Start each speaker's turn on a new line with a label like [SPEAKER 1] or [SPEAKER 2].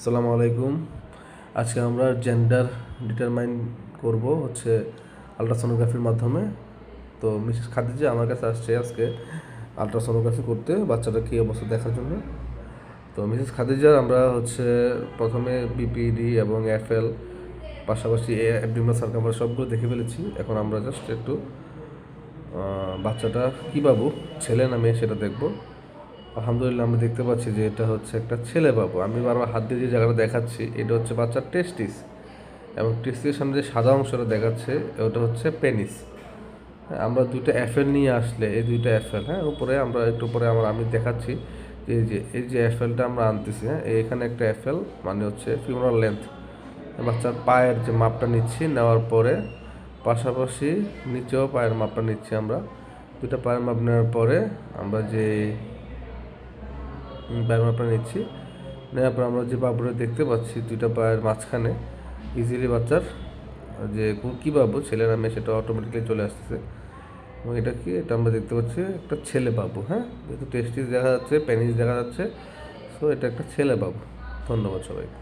[SPEAKER 1] আসসালামু আলাইকুম। আজকে আমরা জেন্ডার ডিটারমাইন করব হচ্ছে আলট্রাসোনোগ্রাফির মাধ্যমে। তো মিসেস খাদিজা আমার কাছে আসছে আজকে আলট্রাসোনোগ্রাফি করতে বাচ্চাটা কী অবস্থা দেখার জন্য। তো মিসেস খাদিজার আমরা হচ্ছে প্রথমে বিপিডি এবং এফএল পাশাপাশি অ্যাবডোমিনাল সার্কামফারেন্স সবগুলো দেখে ফেলেছি। এখন আমরা জাস্ট একটু বাচ্চাটা কী পাবো, ছেলে না মেয়ে সেটা দেখব। আলহামদুলিল্লাহ আমরা দেখতে পাচ্ছি যে এটা হচ্ছে একটা ছেলে বাবু। আমি বারবার হাত দিয়ে যে জায়গাটা দেখাচ্ছি এটা হচ্ছে বাচ্চার টেস্টিস, এবং টেস্টিসের সামনে যে সাদা অংশটা দেখাচ্ছে ওটা হচ্ছে পেনিস। হ্যাঁ, আমরা দুইটা এফএল নিয়ে আসলে এই দুইটা এফএল, হ্যাঁ উপরে আমরা একটু পরে আমি দেখাচ্ছি যে এই যে এফএলটা আমরা আনতেছি, হ্যাঁ এখানে একটা এফএল মানে হচ্ছে ফিমোরাল লেন্থ, বাচ্চার পায়ের যে মাপটা নিচ্ছি, নেওয়ার পরে পাশাপাশি নিচেও পায়ের মাপটা নিচ্ছি আমরা। দুটা পায়ের মাপ নেওয়ার পরে আমরা যে পায়ের মাপটা নিচ্ছি, নেওয়ার পর আমরা যে বাবুটা দেখতে পাচ্ছি দুইটা পায়ের মাঝখানে ইজিলি বাচ্চার যে কী বাবু ছেলে না মেয়ে সেটা অটোমেটিক্যালি চলে আসতেছে। এবং এটা কি, এটা আমরা দেখতে পাচ্ছি একটা ছেলে বাবু। হ্যাঁ, যেহেতু টেস্টিস দেখা যাচ্ছে, পেনিস দেখা যাচ্ছে, সো এটা একটা ছেলে বাবু। ধন্যবাদ সবাইকে।